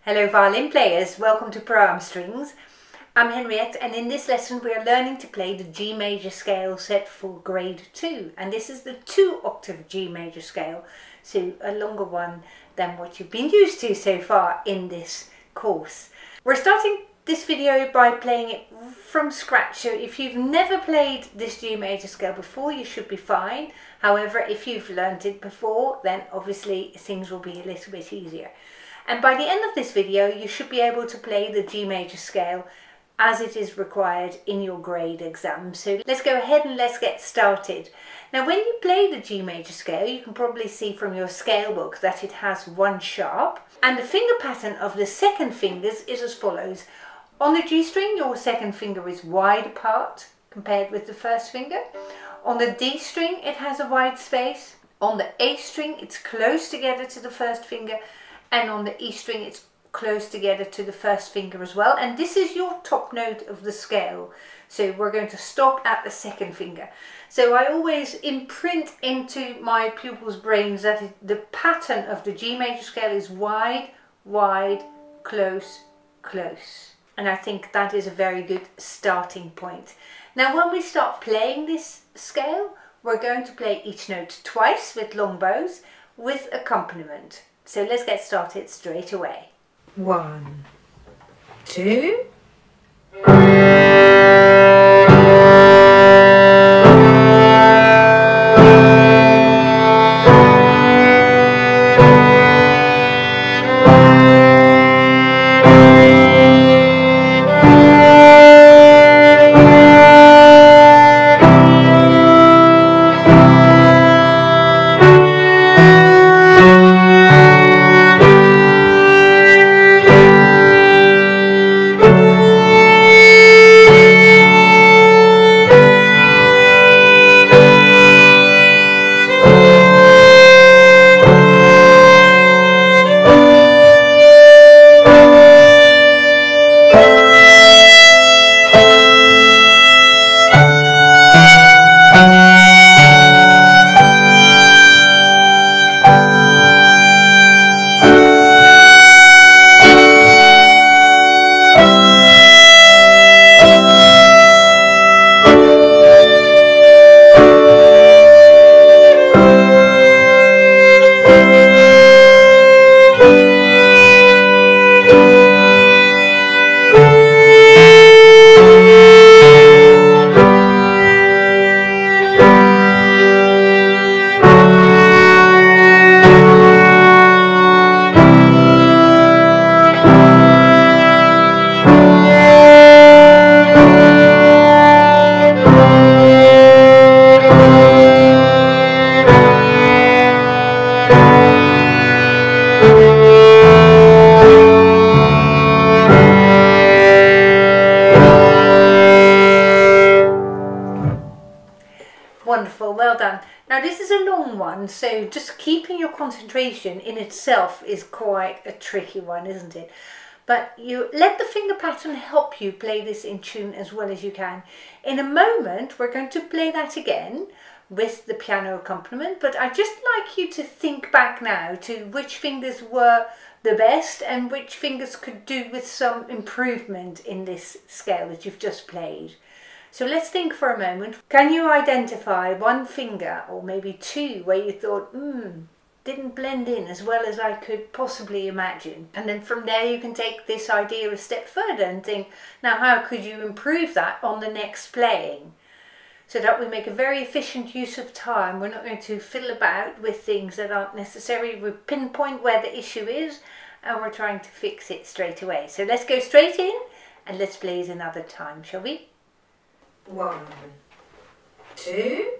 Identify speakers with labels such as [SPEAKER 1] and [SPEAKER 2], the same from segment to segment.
[SPEAKER 1] Hello violin players, welcome to Pro Am Strings. I'm Henriette and in this lesson we are learning to play the G major scale set for grade 2, and this is the 2-octave G major scale, so a longer one than what you've been used to so far in this course. We're starting this video by playing it from scratch, so if you've never played this G major scale before you should be fine. However, if you've learned it before, then obviously things will be a little bit easier. And by the end of this video you should be able to play the G major scale as it is required in your grade exam. So let's go ahead and let's get started. Now when you play the G major scale, you can probably see from your scale book that it has one sharp, and the finger pattern of the second fingers is as follows. On the G string, your second finger is wide apart compared with the first finger. On the D string it has a wide space. On the A string it's close together to the first finger, and on the E string it's close together to the first finger as well. And this is your top note of the scale, so we're going to stop at the second finger. So I always imprint into my pupils' brains that the pattern of the G major scale is wide, wide, close, close. And I think that is a very good starting point. Now when we start playing this scale, we're going to play each note twice with long bows with accompaniment. So let's get started straight away. 1, 2. Wonderful, well done. Now this is a long one, so just keeping your concentration in itself is quite a tricky one, isn't it? But you let the finger pattern help you play this in tune as well as you can. In a moment we're going to play that again with the piano accompaniment, but I'd just like you to think back now to which fingers were the best and which fingers could do with some improvement in this scale that you've just played. So let's think for a moment. Can you identify one finger or maybe two where you thought, didn't blend in as well as I could possibly imagine? And then from there you can take this idea a step further and think, now how could you improve that on the next playing? So that we make a very efficient use of time. We're not going to fiddle about with things that aren't necessary. We pinpoint where the issue is and we're trying to fix it straight away. So let's go straight in and let's play it another time, shall we? 1, 2.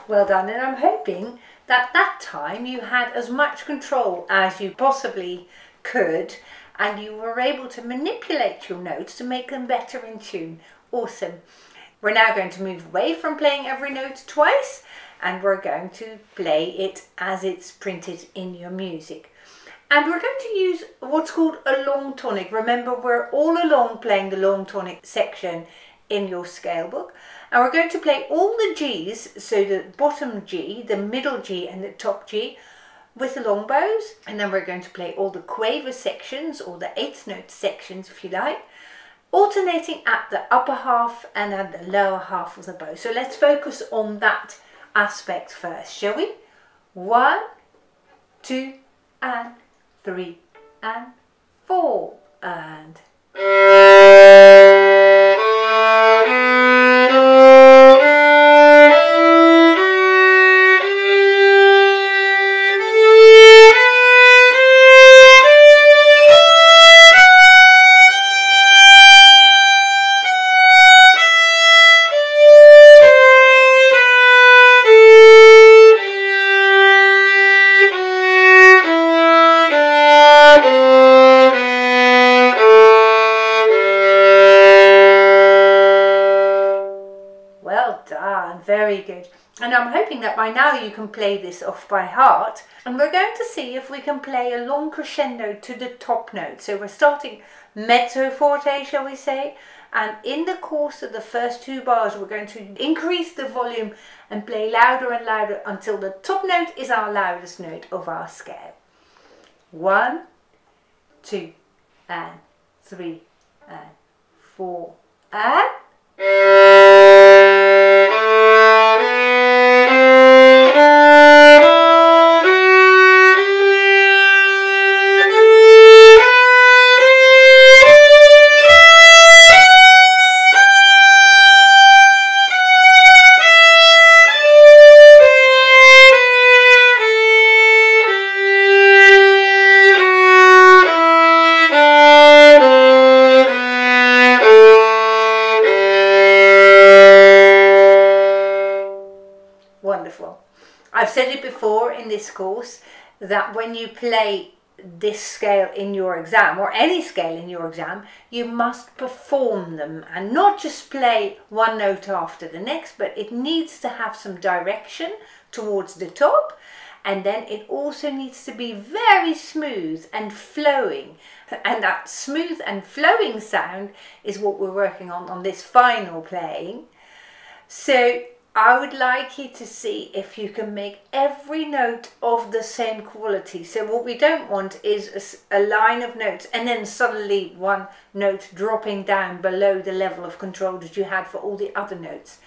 [SPEAKER 1] Well done, and I'm hoping that that time you had as much control as you possibly could and you were able to manipulate your notes to make them better in tune. Awesome. We're now going to move away from playing every note twice and we're going to play it as it's printed in your music. And we're going to use what's called a long tonic. Remember, we're all along playing the long tonic section in your scale book. And we're going to play all the G's, so the bottom G, the middle G and the top G with the long bows. And then we're going to play all the quaver sections, or the eighth note sections if you like, alternating at the upper half and at the lower half of the bow. So let's focus on that aspect first, shall we? 1, 2 and 3 and 4 and... Very good. And I'm hoping that by now you can play this off by heart. And we're going to see if we can play a long crescendo to the top note. So we're starting mezzo forte, shall we say. And in the course of the first 2 bars, we're going to increase the volume and play louder and louder until the top note is our loudest note of our scale. 1, 2 and 3 and 4 and... Wonderful. I've said it before in this course that when you play this scale in your exam, or any scale in your exam, you must perform them and not just play one note after the next, but it needs to have some direction towards the top, and then it also needs to be very smooth and flowing. And that smooth and flowing sound is what we're working on this final playing. So I would like you to see if you can make every note of the same quality. So what we don't want is a line of notes and then suddenly one note dropping down below the level of control that you had for all the other notes.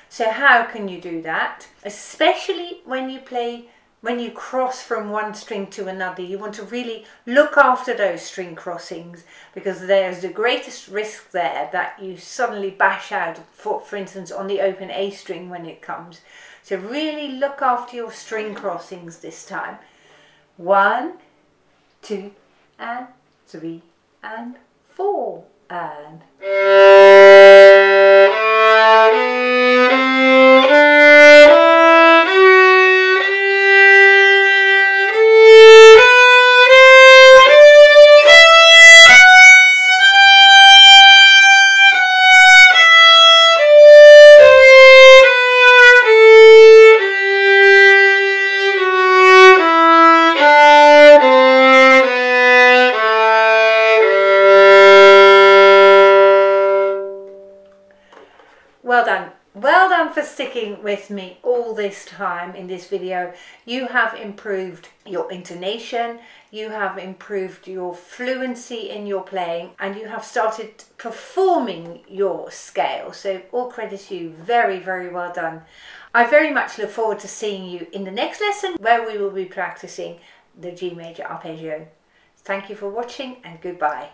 [SPEAKER 1] So how can you do that? Especially when you cross from one string to another, you want to really look after those string crossings, because there's the greatest risk there that you suddenly bash out, for instance, on the open A string when it comes. So really look after your string crossings this time. 1, 2 and 3 and 4 and... Well done. Well done for sticking with me all this time in this video. You have improved your intonation, you have improved your fluency in your playing, and you have started performing your scale. So all credit to you. Very, very well done. I very much look forward to seeing you in the next lesson where we will be practicing the G major arpeggio. Thank you for watching and goodbye.